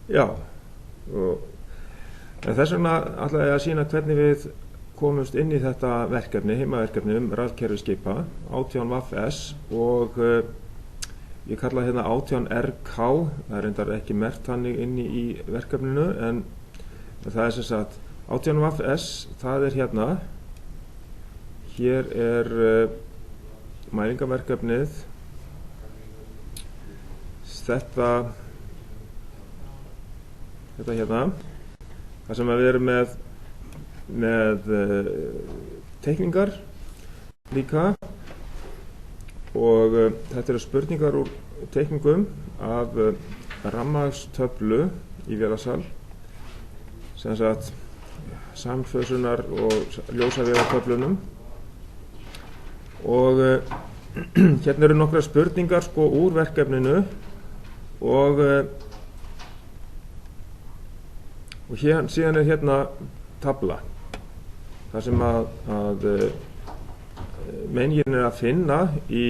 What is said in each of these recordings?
Já, og þess vegna ætla ég að sýna hvernig við komumst inn í þetta verkefni, heimaverkefni rafkerfi skipa, 18VS og ég kalla hérna 18RK, það reyndar ekki merkt þannig inni í verkefninu, en það sem sagt 18VS, það hérna, hér mælingaverkefnið, þetta hérna, þar sem við erum með teikningar líka og þetta eru spurningar úr teikningum af rafmagnstöflu í vélasal, sem sagt samfösunar og ljósavegatöflunum og hérna eru nokkrar spurningar sko úr verkefninu og síðan hérna tabla þar sem að meiningin að finna í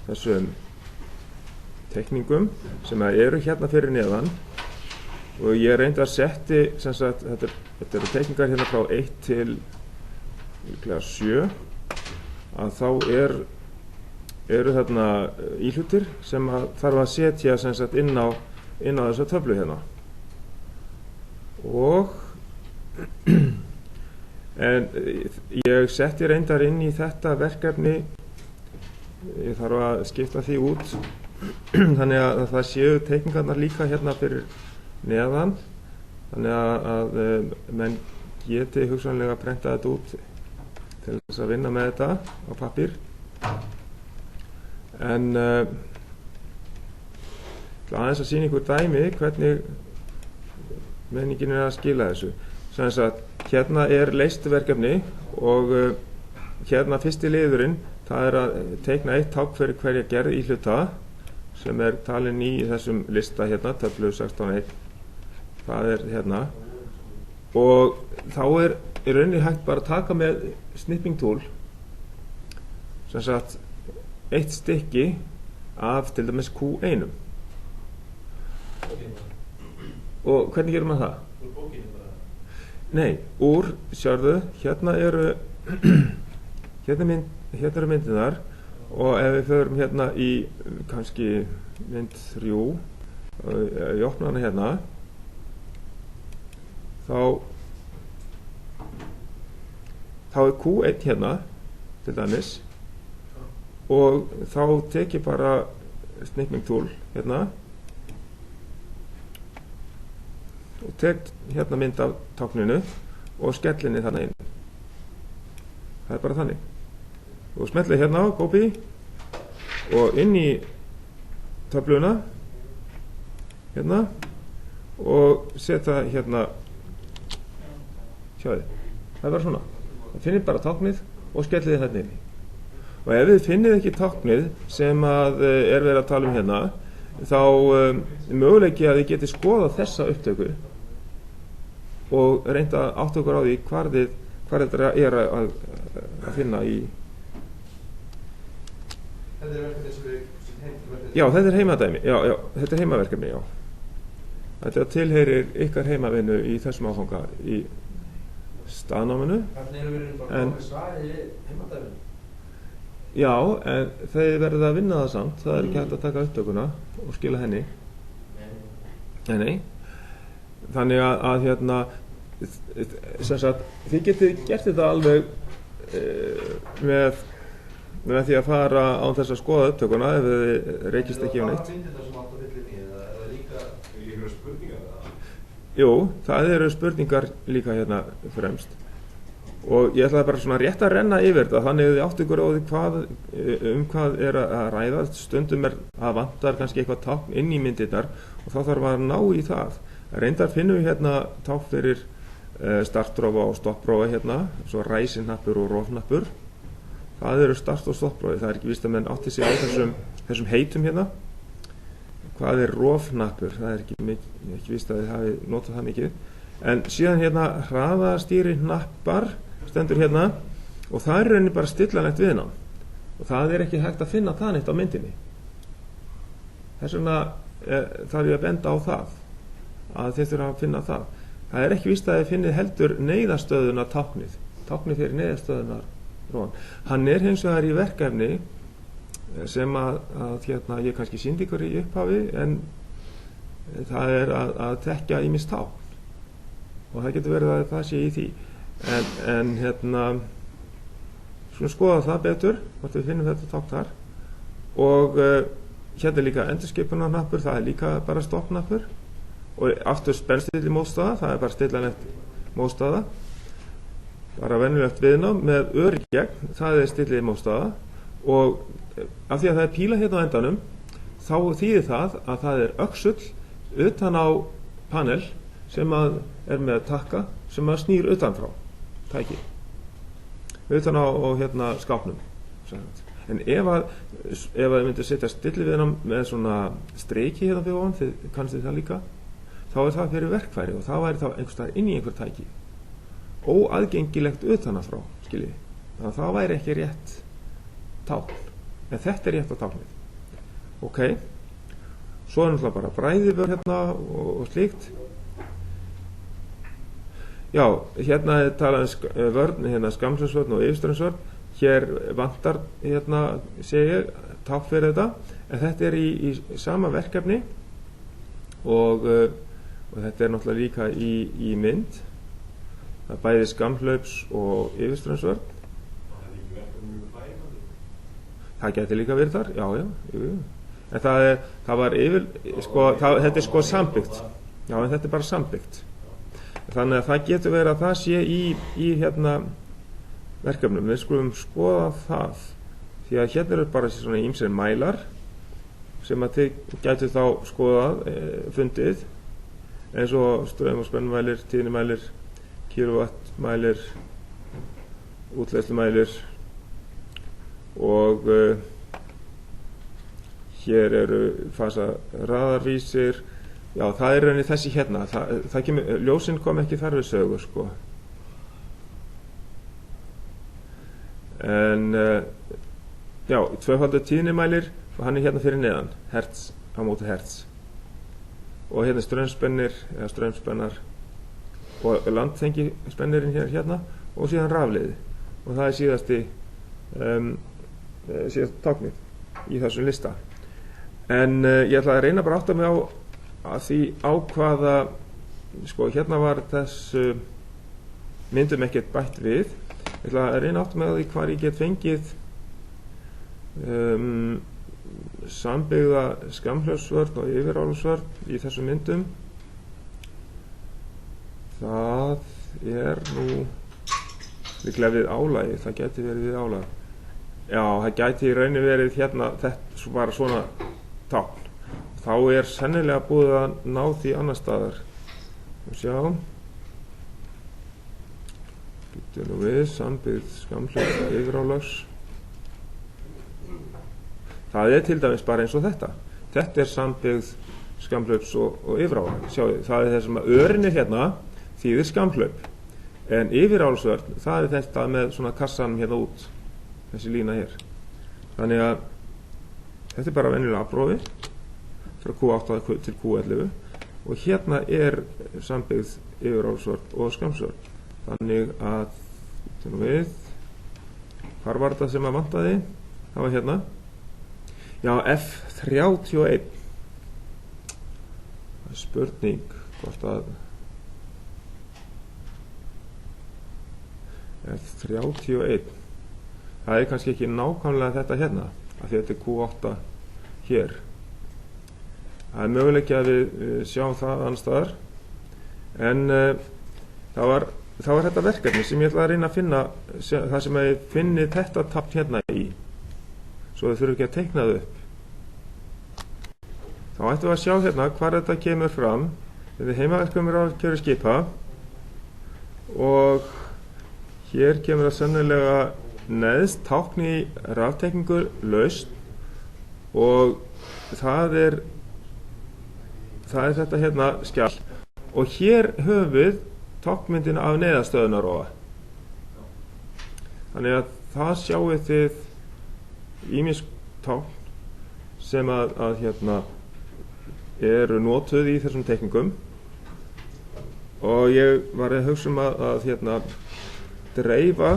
þessum teikningum sem eru hérna fyrir neðan og ég reyndi að setti sem sagt, þetta eru teikningar hérna frá 1 til 7 að þá eru þarna íhlutir sem að þarf að setja sem sagt inn á þessa töflu hérna og en ég setti reyndar inn í þetta verkefni, ég þarf að skipta því út þannig að það séu teikningarnar líka hérna fyrir neðan þannig að menn geti hugsanlega prenta þetta út til þess að vinna með þetta á pappír en aðeins að sýna ykkur dæmi hvernig menningin að skila þessu sem sagt, hérna leyst verkefni og hérna fyrsti liðurinn það að teikna eitt tákn fyrir hverja gerð íhluta sem talin í þessum lista hérna, töflu 16.1 það hérna og þá í rauninni hægt bara að taka með snipping tool sem sagt eitt stykki af til dæmis Q1 og hvernig gerir maður það? Úr bókinni bara? Nei, sérðu, hérna eru myndirnar og ef við förum hérna í kannski mynd 3 ég opna hana hérna þá Q1 hérna til dæmis og þá tek ég bara snipping tool hérna og tek hérna mynd af tákninu og skellinni þannig inn það bara þannig og smelli hérna á copy og inn í töfluna hérna og setja hérna sjáðu, það bara svona það finnir bara táknið og skellið þetta inn og ef þið finnið ekki táknið sem að verið að tala hérna þá möguleiki að þið geti skoðað þessa upptöku og reynda átt okkur á því hvar þetta að finna í Þetta verkefni Já, þetta heimadæmi já, þetta heimaverkefni, já Þetta tilheyrir ykkar heimavinnu í þessum áfanga í staðnáminu Þannig við bara komið svarið í heimadæminu Já, en þeir verða að vinna það samt það ekki hægt að taka upptökuna og skila henni Nei Þannig að hérna sem sagt, þið getið gert þetta alveg með því að fara án þess að skoða upptökuna ef þið reykist ekki neitt Jú, það eru spurningar líka hérna fremst og ég ætlaði bara svona rétt að renna yfir þetta þannig að þið áttu ykkur á því hvað að ræða stundum að vantar kannski eitthvað tákn inn í myndirnar og þá þarf að ná í það reyndar finnum við hérna tákn fyrir startrófa og stopprófa hérna svo ræsinhnappur og rofnappur það eru start- og stopprófi það ekki víst að menn átti sig á þessum heitum hérna hvað rofnappur það ekki víst að þið hafi notað það mikið en síðan hérna hraðastýri hnappar stendur hérna og það rauninni bara stillanlegt viðnám og það ekki hægt að finna það neitt á myndinni þess vegna þarf ég að benda á það að þið þurfa að finna það. Það er ekki víst að þið finnið heldur neyðarstöðuna táknið fyrir neyðarstöðunar róan. Hann er hins vegar í verkefni sem að ég kannski sýndi ykkur í upphafi, en það er að þekkja ýmis tákn, og það getur verið að það sé í því, en svona skoða það betur hvort við finnum þetta tákn þar. Og hérna er líka endurskipunarhnappur, það er líka bara stoppknappur, og aftur spennstilli mótstaða, það er bara stillanlegt mótstaða, bara venjulegt viðnám með ör í gegn, það er stillið mótstaða, og af því að það er píla hérna á endanum, þá þýðir það að það er öxull utan á panel sem að er með takka sem að snýr utanfrá tæki utan á skápnum. En ef þið myndir setja stilli viðnám með svona streiki hérna fyrir ofan, þið kannast það líka, þá er það fyrir verkfæri, og það væri þá einhvers staðar inn í einhver tæki, óaðgengilegt utanfrá, skiljið, þannig að það væri ekki rétt tákn, en þetta er rétt á táknið. Ok, svo er náttúrulega bara bræðivör hérna og slíkt. Já, hérna er talað vörn, skammsvörn og yfirströmsvörn. Hér vantar, segi ég, tákn fyrir þetta, en þetta er í sama verkefni, og þetta er náttúrulega líka í mynd. Það er bæði skammhlaups og yfirströmsvörn. Það geti líka verið þar, já. En það var þetta er sambyggt. Já, en þetta er bara sambyggt. Þannig að það getur verið að það sé í verkefnum. Við skulum skoða það, því að hérna eru bara svona ýmsir mælar sem að þið gætu þá skoðað, fundið, eins og straum- og spennumælir, tíðnimælir, kilowattmælir, útleiðslumælir, og hér eru fasaraðarvísir. Já, það er rauninni þessi hérna, það kemur, ljósin kom ekki þar við sögu, sko. En já, tvöfaldur tíðnimælir, og hann er hérna fyrir neðan, hertz á móti hertz, og hérna straumspennir eða straumspennar, og landtengispennirinn hérna, og síðan rafleiði, og það er síðast táknið í þessum lista. En ég ætla að reyna bara að átta mig á því hvaða, sko, hérna var þessu myndum ekkert bætt við. Ég ætla að reyna að átta mig á því hvar ég get fengið sambyggða skammhlaupsvörn og yfirálfsvörn í þessum myndum. Það er nú líklega við álagi, það gæti verið við álagi. Já, það gæti í rauninni verið hérna, þetta bara svona tákn. Þá er sennilega búið að ná því annar staðar. Sjá. Býtum nú við, sambyggð skammhlaups yfirálögs. Það er til dæmis bara eins og þetta. Þetta er sambyggð skammhlaups og yfirálögs. Sjáðu, það er þessum að örinni hérna þýðir skammhlaup. En yfirálögsvörn, það er þetta með svona kassanum hérna út. Þessi lína hér. Þannig að þetta er bara venjulega afrófi frá Q8 til Q11, og hérna er sambyggð yfirálsvörn og skammsvörn. Þannig að við, hvar var þetta sem að vantaði? Það var hérna. Já, F31. Það er spurning hvort að F31. Það er kannski ekki nákvæmlega þetta hérna, af því að þetta er Q8 hér. Það er möguleiki að við sjáum það annars staðar, en það var þetta verkefni sem ég ætla að reyna að finna, það sem að ég finni þetta tákn hérna í, svo þau þurfum ekki að teikna það upp. Þá ættum við að sjá hérna hvar þetta kemur fram. Þetta er heimaverkefni rafkerfi skipa, og hér kemur það sennilega neðst tákn í raftekningu laust, og það er þetta hérna skjal, og hér höfum við táknmyndina af neyðarstöðunarofa. Þannig að það sjáið þið ýmis tákn sem að hérna eru notuð í þessum teikningum og ég var að hugsa að dreifa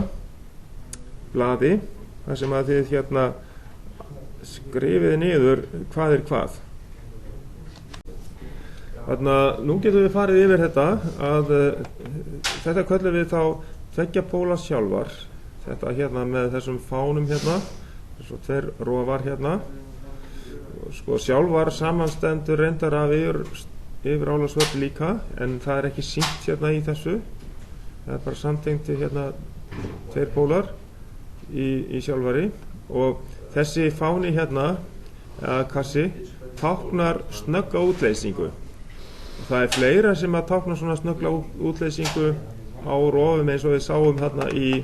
blaði þar sem að þið skrifið niður hvað er hvað. Þannig að nú getum við farið yfir þetta að þetta köllum við þá tveggja póla sjálfar. Þetta með þessum fánum svo tveir rofar Sko sjálfar samanstendur reyndar af yfir álagsvörð líka en það er ekki sýnt í þessu. Það er bara samtengt tveir pólar í sjálfari og þessi fáni eða kassi táknar snögga útleysingu. Það er fleira sem að tákna svona snögga útleysingu á rofum eins og við sáum í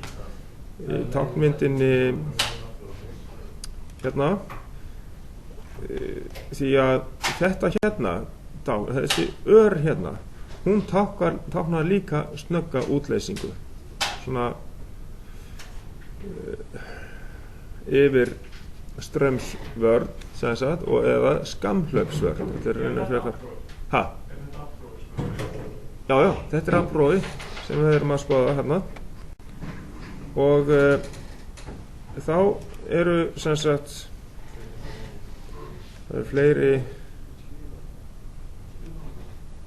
táknmyndinni því að þetta þessi ör hún táknar líka snögga útleysingu svona yfir strömsvörn og eða skammhlaupsvörn. Þetta er frekar Já, þetta er afbrói sem við erum að skoða og þá eru það eru fleiri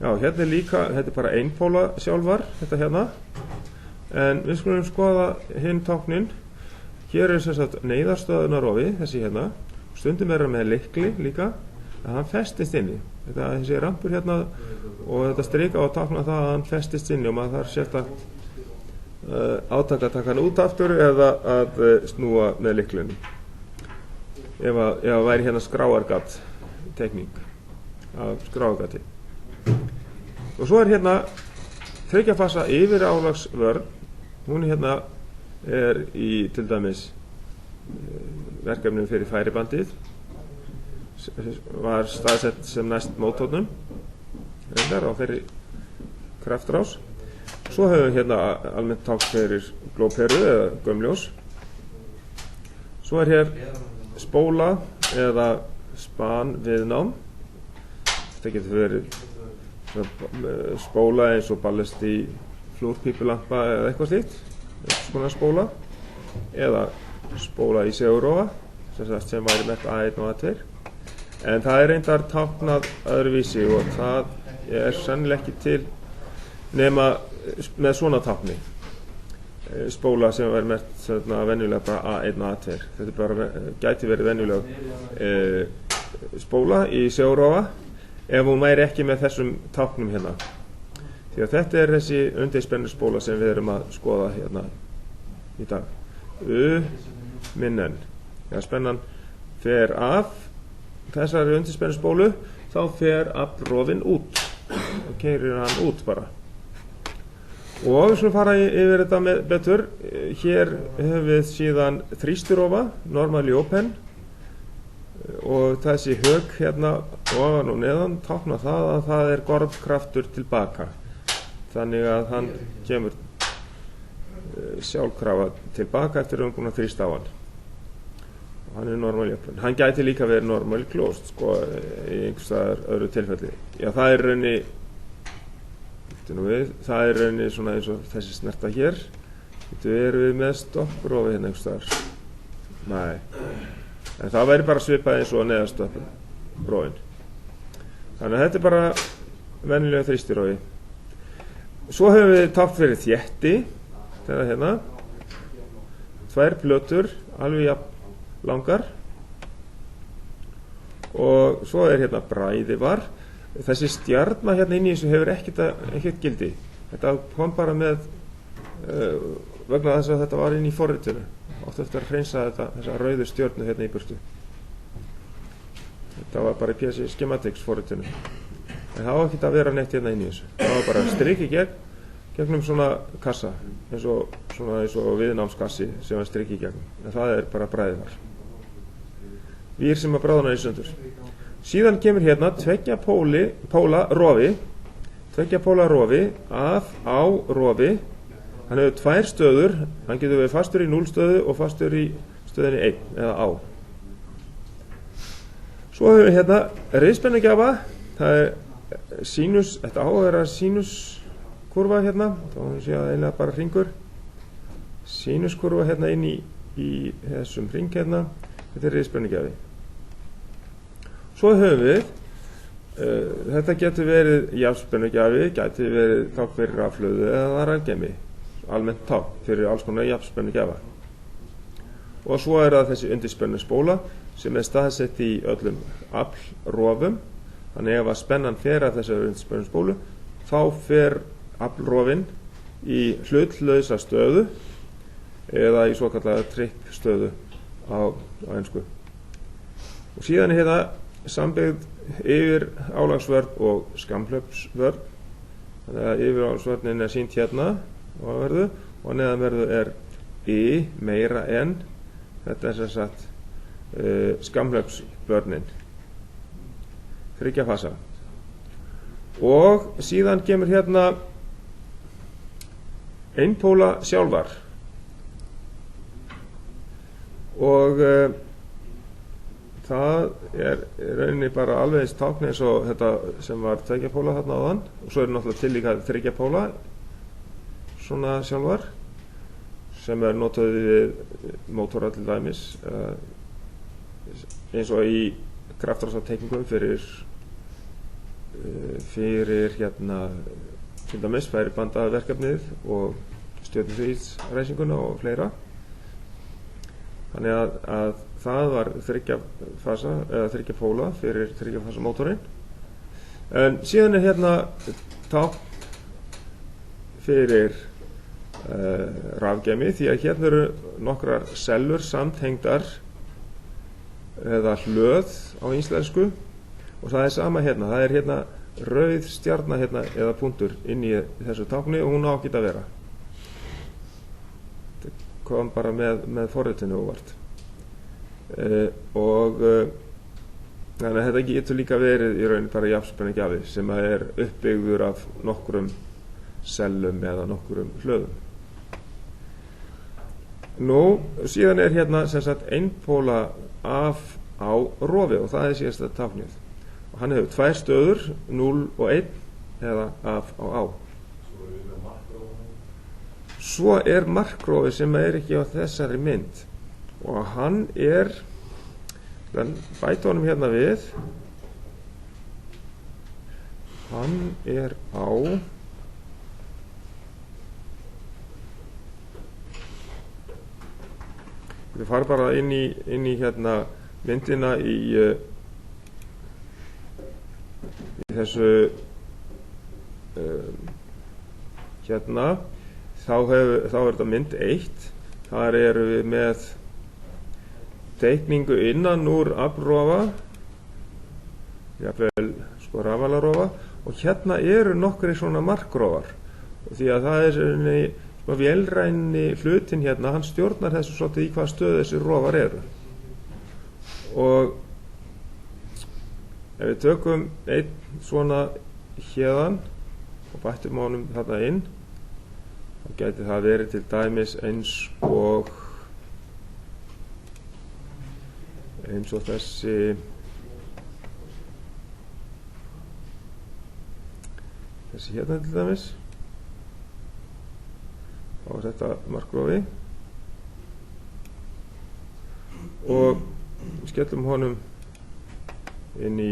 er líka, þetta er bara einpóla sjálfar þetta en við skulum skoða hinn táknin. Hér er neyðarstöðunarofi þessi stundum er með lykli líka að hann festist inni. Þessi rampur og þetta strika á tákna það að hann festist inni og maður þarf sérstakt átak að taka hann út aftur eða að snúa með lyklunum. Ef væri skráargat tekning af skráargati. Og svo er þriggja fasa yfir álagsvörn. Hún er í til dæmis verkefnum fyrir færibandið var staðsett sem næst móttónum reyndar á þeirri kraftrás. Svo höfum við almennt tákn fyrir glóperu eða gömljós. Svo er hér spóla eða span viðnám. Þetta getur verið spóla eins og ballast í flúrpípulampa eða eitthvað slíkt, svona spóla, eða spóla í segurofa sem væri með A1 og A2. En það er reyndar táknað öðruvísi og það er sennilega ekki til nema með svona tákni. Spóla sem væri með venjulega bara A1 og A2. Þetta bara gæti verið venjulega spóla í segurofa ef hún væri ekki með þessum táknum Því að þetta er þessi undirspennu spóla sem við erum að skoða í dag. N. Spennan fer af þessari undirspennu spólu, þá fer aflrofinn út og keyrir hann út bara. Og við skulum fara yfir þetta með betur. Hér höfum við síðan þrýstirofa, normally open, og þessi högg ofan og neðan tákna það að það er gormkraftur tilbaka. Þannig að hann kemur sjálfkrafa tilbaka eftir að við erum búin að þrýsta á hann. Og hann er normally open. Hann gæti líka verið normally closed, í einhverstaðar öðru tilfelli. Já, það er raunni svona eins og þessi snerta hér. Þetta erum við með stopprófi einhverstaðar. Nei. En það væri bara svipað eins og neðastopprófin. Þannig að þetta er bara venjulega þrýstirófi. Svo höfum við tákn fyrir þétti, þetta tvær plötur, alveg jafn langar, og svo er bræðivar. Þessi stjarna inn í þessu hefur ekkert gildi. Þetta kom bara með vegna þess að þetta var inn í forritinu. Áttu eftir að hreinsa þessa rauðu stjörnu í burtu. Þetta var bara í PC Schematics forritinu. En það var ekki að vera neitt inn í þessu. Það var bara striki gegnum svona kassa, eins og viðnámskassi sem var striki gegnum. En það er bara bræðivar. Vír sem að bráðna í sundur. Síðan kemur tveggja póla rofi, af á rofi. Hann hefur tvær stöður, hann getur verið fastur í 0 stöðu og fastur í stöðinni 1 eða á. Svo höfum við riðspennugjafa það er sínus, þetta á að vera sínuskurva hérna, þá sé að eiginlega bara hringur, sínuskurva hérna inn í þessum hring hérna, þetta er rispennugjafi. Svo höfum við, þetta getur verið jafnspennugjafi, getur verið tákn fyrir rafhlöðu eða rafgeymi, almennt tákn fyrir alls konar jafnspennugjafa. Og svo er það þessi undirspennuspóla sem er staðsett í öllum aflrofum, þannig ef að spennan fer af þessari undirspennuspólu, þá fer aflrofin í hlutlausa stöðu eða í svokallaða trippstöðu á ensku. Og síðan er hérna sambyggð yfir álagsvörn og skammhlaupsvörn, þannig að yfir álagsvörnin er sýnt hérna og neðanverðu er y meira en, þetta er sem sagt skammhlaupsvörnin, þriggja fasa. Og síðan kemur hérna einpóla sjálfar og það er rauninni bara alveg eins tákn eins og þetta sem var tveggja póla þarna áðan, og svo er náttúrulega til líka þriggja póla svona sjálfar sem er notaði við mótora til dæmis, eins og í kraftrásarteikningum fyrir hérna til dæmis færibandaverkefnið og stjörnuþrísreisinguna og fleira. Þannig að það var þriggja fasa eða þriggja póla fyrir þriggja fasa mótorinn. En síðan er hérna tákn fyrir rafgeymi, því að hérna eru nokkrar sellur samtengdar eða hlöð á íslensku, og það er sama hérna, það er hérna rauð stjarna hérna eða punktur inn í þessu tákni og hún á ekki að vera. Þetta kom bara með forritinu óvart. Þannig að þetta getur líka verið í rauninni bara jafnspennugjafi sem er uppbyggður af nokkrum sellum eða nokkrum hlöðum. Nú, síðan er hérna sem sagt einpóla af á rofi og það er síðasta táknið. Og hann hefur tvær stöður, 0 og 1 eða af á. Svo er markrofi sem er ekki á þessari mynd og hann er, bæta honum hérna við, hann er á við farum bara inn í hérna myndina í þessu hérna þá er þetta mynd 1, þar eru við með teikningu innan úr aflrofa, jafnvel sko rafalarofa, og hérna eru nokkri svona markrofar, og því að það er vélræni hlutin hérna, hann stjórnar þessu svolítið í hvað stöðu þessi rofar eru. Og ef við tökum einn svona hérðan og bættum honum þarna inn, þá gæti það verið til dæmis eins og þessi hérna til dæmis. Þá er þetta markrofi og skellum honum inn í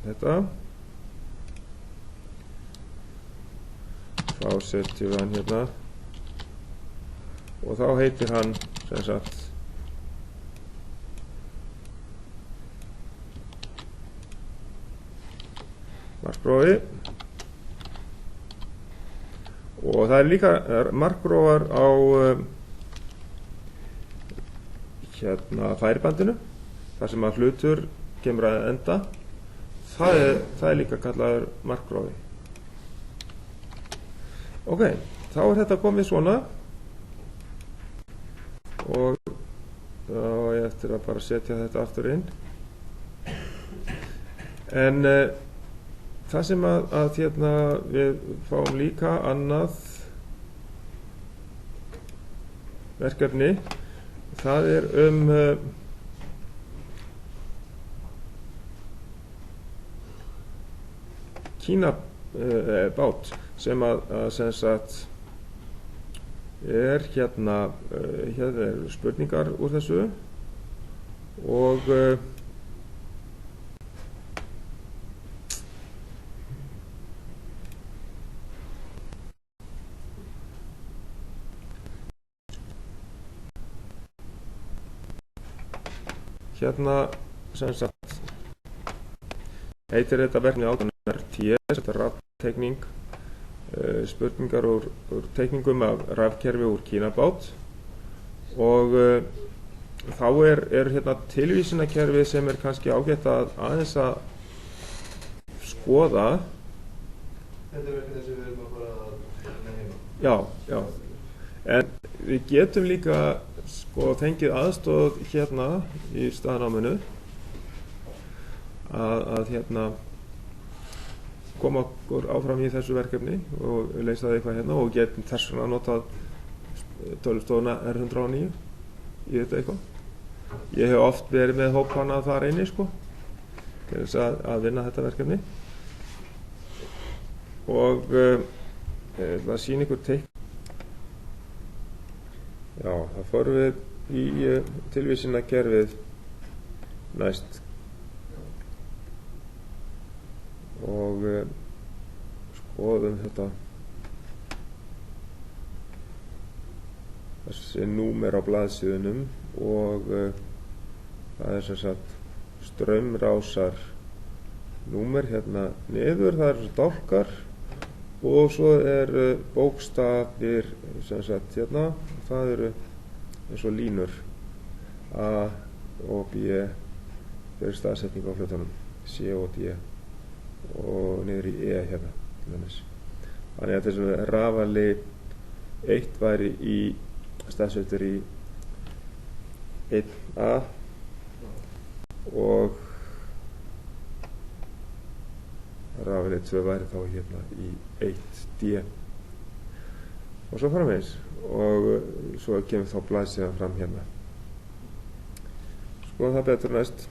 þetta, þá setjum við hann hérna og þá heitir hann sem sagt markrofi. Og það er líka markrofar á hérna færibandinu, þar sem að hlutur kemur að enda, það er líka kallaður markrofi. Ok, þá er þetta komið svona og þá er ég eftir að bara setja þetta aftur inn. En það sem að hérna við fáum líka annað verkefni, það er Kína bát sem að sem sagt hérna eru spurningar úr þessu og hérna sem sagt heitir þetta verkefni 18RT, þetta er rafteikning, spurningar úr teikningum af rafkerfi úr Kínabát og þá er hérna tilvísinakerfi sem er kannski ágætt að aðeins að skoða. Þetta er verkefni sem við erum að fara að vinna heima. Já, en við getum líka sko fengið aðstoð hérna í staðnáminu að hérna koma okkur áfram í þessu verkefni og leysa það eitthvað hérna og getum þess vegna notað tölvustofuna R109 í þetta eitthvað. Ég hef oft verið með hópana þar inni sko til þess að vinna þetta verkefni og það sýn ykkur teikn. Já, það fórum við í tilvísinakerfið næst og skoðum þetta þessi númer á blaðsíðunum og það er sem sagt straumrásar númer hérna niður, það eru dálkar og svo er bókstafir sem sagt hérna, það eru eins og línur A og B fyrir staðsetning á hlutunum, C og D og niður í E hérna þannig að þessum rafali 1 væri í staðsettur í 1A og rafali 2 væri þá hérna í 1D og svo framvegis og svo kemur þá blaðsíðan fram hérna. Skoðum það betur næst.